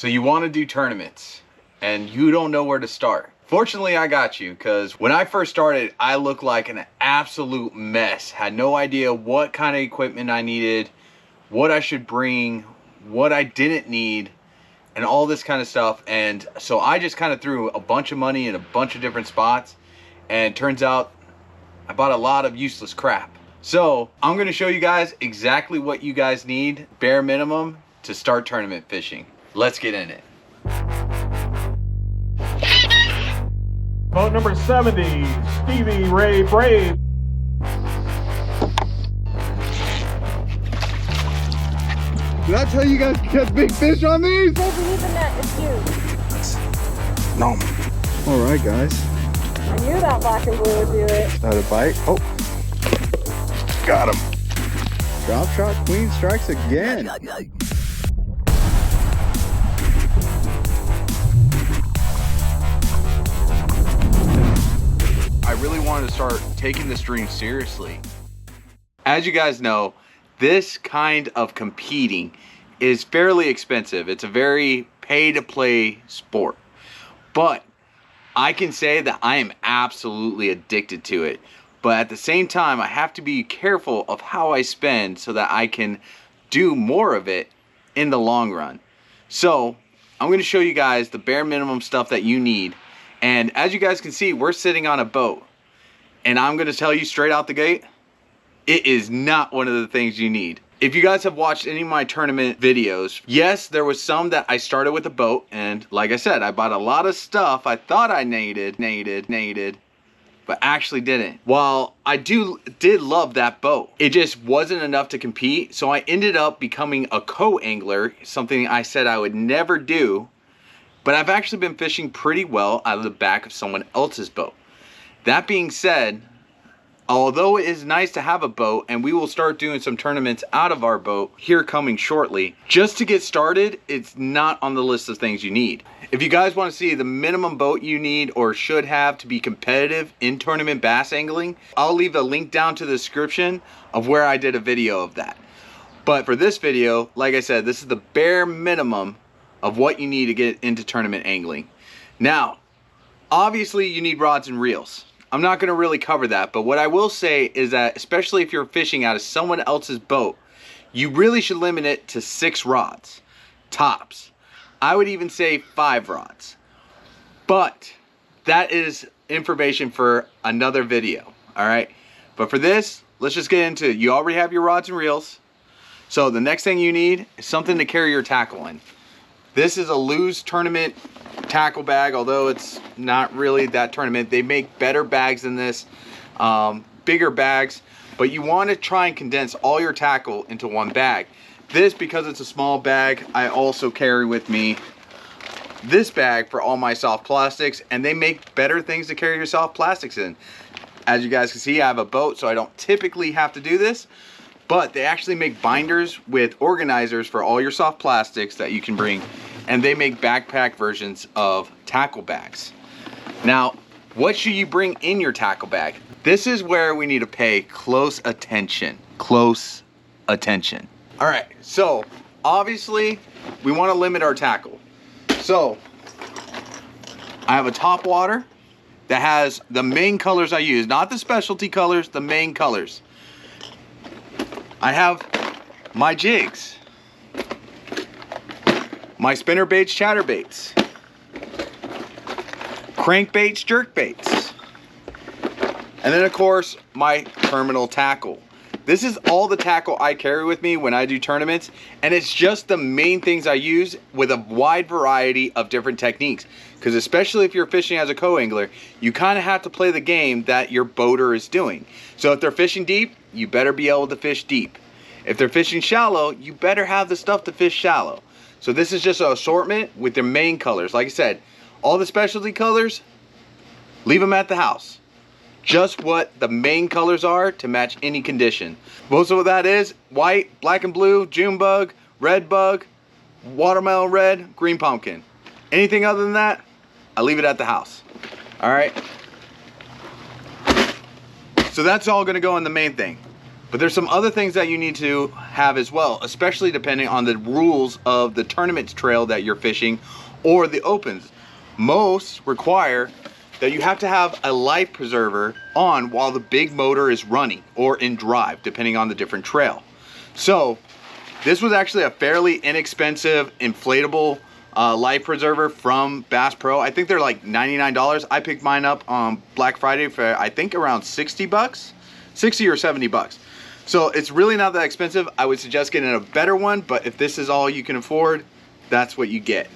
So you want to do tournaments and you don't know where to start. Fortunately, I got you, because when I first started, I looked like an absolute mess. Had no idea what kind of equipment I needed, what I should bring, what I didn't need, and all this kind of stuff. And so I just kind of threw a bunch of money in a bunch of different spots, and it turns out I bought a lot of useless crap. So I'm going to show you guys exactly what you guys need, bare minimum, to start tournament fishing. Let's get in it. Boat number 70, Stevie Ray Brave. Did I tell you guys to catch big fish on these? Don't believe in that, it's you. No. All right, guys. I knew that black and blue would do it. That a bite? Oh, got him. Drop shot queen strikes again. I really wanted to start taking this dream seriously. As you guys know, this kind of competing is fairly expensive. It's a very pay-to-play sport. But I can say that I am absolutely addicted to it. But at the same time, I have to be careful of how I spend so that I can do more of it in the long run. So I'm going to show you guys the bare minimum stuff that you need. And as you guys can see, we're sitting on a boat. And I'm going to tell you straight out the gate, it is not one of the things you need. If you guys have watched any of my tournament videos, yes, there was some that I started with a boat. And like I said, I bought a lot of stuff I thought I needed, but actually didn't. While I did love that boat, it just wasn't enough to compete. So I ended up becoming a co-angler, something I said I would never do. But I've actually been fishing pretty well out of the back of someone else's boat. That being said, although it is nice to have a boat, and we will start doing some tournaments out of our boat here coming shortly, just to get started, it's not on the list of things you need. If you guys want to see the minimum boat you need or should have to be competitive in tournament bass angling, I'll leave a link down to the description of where I did a video of that. But for this video, like I said, this is the bare minimum of what you need to get into tournament angling. Now, obviously you need rods and reels. I'm not going to really cover that, but what I will say is that, especially if you're fishing out of someone else's boat, you really should limit it to 6 rods, tops. I would even say 5 rods. But that is information for another video, all right? But for this, let's just get into it. You already have your rods and reels. So the next thing you need is something to carry your tackle in. This is a Lew's tournament tackle bag, although it's not really that tournament. They make better bags than this, bigger bags, but you want to try and condense all your tackle into one bag. This, because it's a small bag, I also carry with me this bag for all my soft plastics, and they make better things to carry your soft plastics in. As you guys can see, I have a boat, so I don't typically have to do this, but they actually make binders with organizers for all your soft plastics that you can bring, and they make backpack versions of tackle bags. Now, what should you bring in your tackle bag? This is where we need to pay close attention. Close attention. All right, so obviously we want to limit our tackle. So I have a top water that has the main colors I use, not the specialty colors, the main colors. I have my jigs, my spinner baits, chatter baits, crankbaits, jerk baits, and then of course my terminal tackle. This is all the tackle I carry with me when I do tournaments, and it's just the main things I use with a wide variety of different techniques. Because especially if you're fishing as a co-angler, you kind of have to play the game that your boater is doing. So if they're fishing deep, you better be able to fish deep. If they're fishing shallow, you better have the stuff to fish shallow. So this is just an assortment with their main colors. Like I said, all the specialty colors, leave them at the house. Just what the main colors are to match any condition. Most of what that is: white, black and blue, June bug, red bug, watermelon red, green pumpkin. Anything other than that, I leave it at the house. All right. So that's all gonna go in the main thing. But there's some other things that you need to have as well, especially depending on the rules of the tournament trail that you're fishing or the opens. Most require that you have to have a life preserver on while the big motor is running or in drive, depending on the different trail. So this was actually a fairly inexpensive inflatable life preserver from Bass Pro. I think they're like $99. I picked mine up on Black Friday for I think around 60 bucks, 60 or 70 bucks. So it's really not that expensive. I would suggest getting a better one, but if this is all you can afford, that's what you get.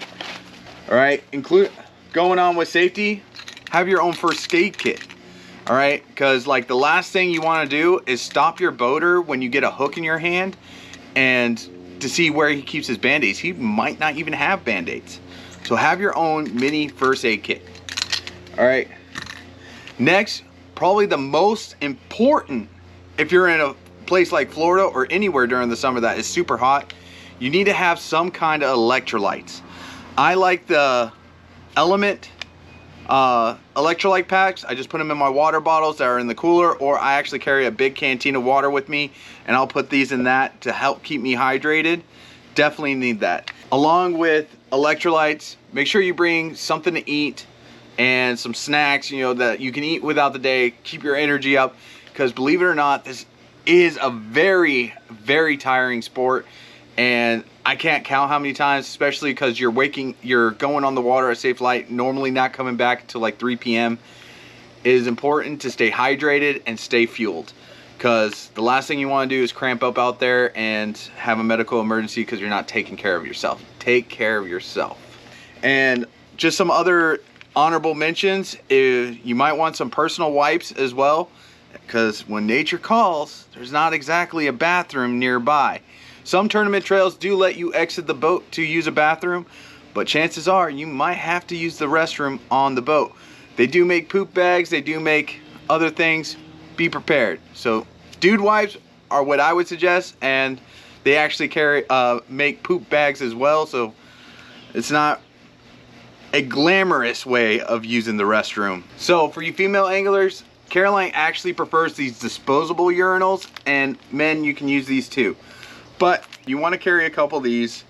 All right, going on with safety, have your own first aid kit. All right, because like the last thing you want to do is stop your boater when you get a hook in your hand and to see where he keeps his band-aids. He might not even have band-aids. So have your own mini first aid kit. All right, next, probably the most important, if you're in a place like Florida or anywhere during the summer that is super hot, you need to have some kind of electrolytes. I like the Element electrolyte packs. I just put them in my water bottles that are in the cooler, or I actually carry a big canteen of water with me and I'll put these in that to help keep me hydrated. Definitely need that. Along with electrolytes, make sure you bring something to eat and some snacks, you know, that you can eat without the day, keep your energy up, because believe it or not, this is a very, very tiring sport, and I can't count how many times, especially because you're going on the water at Safe Flight, normally not coming back until like 3 p.m. It is important to stay hydrated and stay fueled, because the last thing you want to do is cramp up out there and have a medical emergency because you're not taking care of yourself. Take care of yourself. And just some other honorable mentions, you might want some personal wipes as well, because when nature calls, there's not exactly a bathroom nearby. Some tournament trails do let you exit the boat to use a bathroom, but chances are you might have to use the restroom on the boat. They do make poop bags, they do make other things. Be prepared. So dude wipes are what I would suggest, and they actually make poop bags as well, so it's not a glamorous way of using the restroom. So for you female anglers, Caroline actually prefers these disposable urinals, and men, you can use these too. But you want to carry a couple of these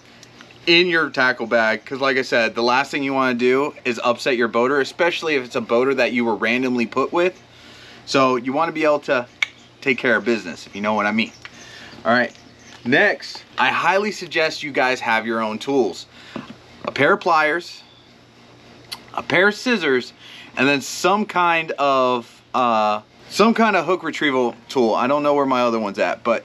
in your tackle bag, because like I said, the last thing you want to do is upset your boater, especially if it's a boater that you were randomly put with. So you want to be able to take care of business, if you know what I mean. All right, next, I highly suggest you guys have your own tools. A pair of pliers, a pair of scissors, and then some kind of hook retrieval tool. I don't know where my other one's at, but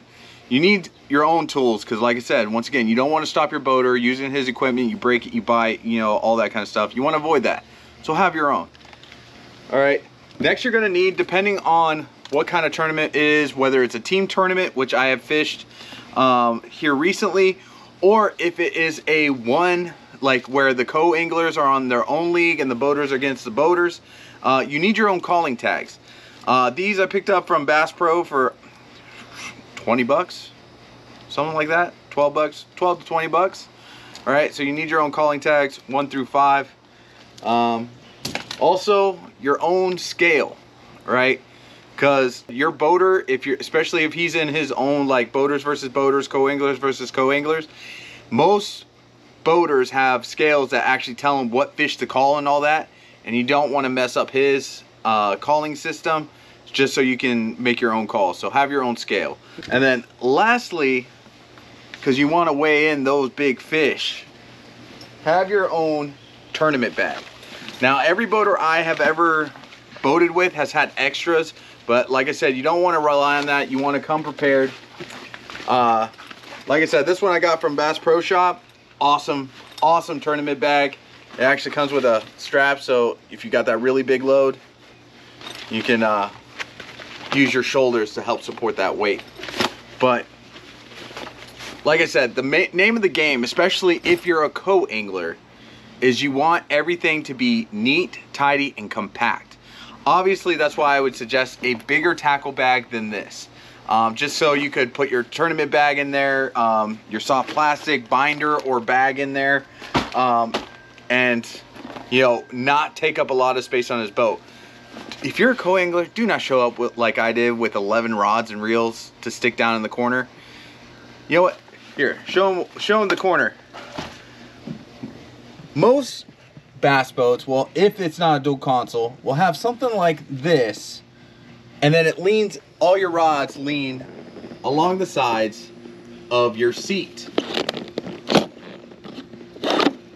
you need your own tools, because like I said, once again, you don't want to stop your boater using his equipment. You break it, you bite, you know, all that kind of stuff. You want to avoid that, so have your own. All right, next you're going to need, depending on what kind of tournament it is, whether it's a team tournament, which I have fished here recently, or if it is a one like where the co-anglers are on their own league and the boaters are against the boaters, you need your own calling tags. These I picked up from Bass Pro for 20 bucks, something like that. 12 bucks, 12 to 20 bucks. All right, so you need your own calling tags, 1 through 5. Also your own scale, right? Because your boater, especially if he's in his own, like boaters versus boaters, co-anglers versus co-anglers, most boaters have scales that actually tell him what fish to call and all that, and you don't want to mess up his calling system, just so you can make your own calls. So have your own scale. And then lastly, because you want to weigh in those big fish, have your own tournament bag. Now, every boater I have ever boated with has had extras, but like I said, you don't want to rely on that. You want to come prepared. Like I said, this one I got from Bass Pro Shop. Awesome tournament bag. It actually comes with a strap, so if you got that really big load, you can use your shoulders to help support that weight. But like I said, the name of the game, especially if you're a co-angler, is you want everything to be neat, tidy, and compact. Obviously, that's why I would suggest a bigger tackle bag than this. Just so you could put your tournament bag in there, your soft plastic binder or bag in there, and you know, not take up a lot of space on his boat. if you're a co-angler, do not show up with, like I did, with 11 rods and reels to stick down in the corner. You know what? Here, show them the corner. Most bass boats, well, if it's not a dual console, will have something like this, and then it leans, all your rods lean along the sides of your seat.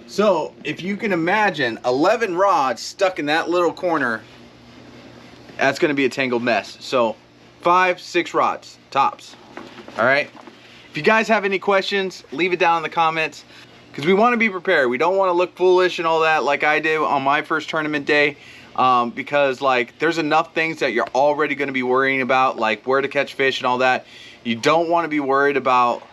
So if you can imagine 11 rods stuck in that little corner, that's going to be a tangled mess. So 5, 6 rods tops. All right, if you guys have any questions, leave it down in the comments, because we want to be prepared. We don't want to look foolish and all that like I did on my first tournament day, because like there's enough things that you're already going to be worrying about, like where to catch fish and all that. You don't want to be worried about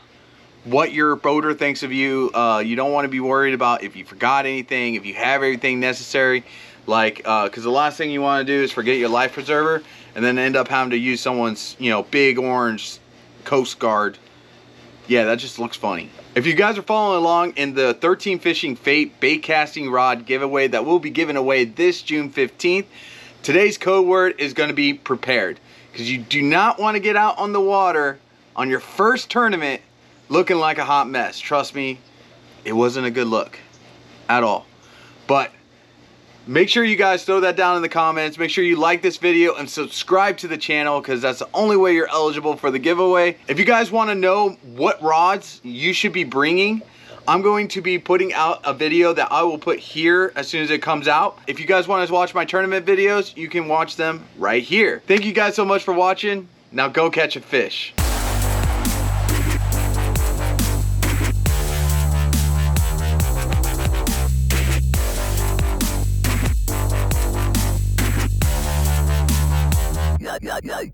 what your boater thinks of you. You don't want to be worried about if you forgot anything, if you have everything necessary, like because the last thing you want to do is forget your life preserver and then end up having to use someone's, you know, big orange Coast Guard. Yeah, that just looks funny. If you guys are following along in the 13 Fishing Fate bait casting rod giveaway that will be given away this June 15th, today's code word is going to be prepared, because you do not want to get out on the water on your first tournament looking like a hot mess. Trust me, it wasn't a good look at all. But make sure you guys throw that down in the comments. Make sure you like this video and subscribe to the channel, because that's the only way you're eligible for the giveaway. If you guys want to know what rods you should be bringing, I'm going to be putting out a video that I will put here as soon as it comes out. If you guys want to watch my tournament videos, you can watch them right here. Thank you guys so much for watching. Now go catch a fish. Yeah.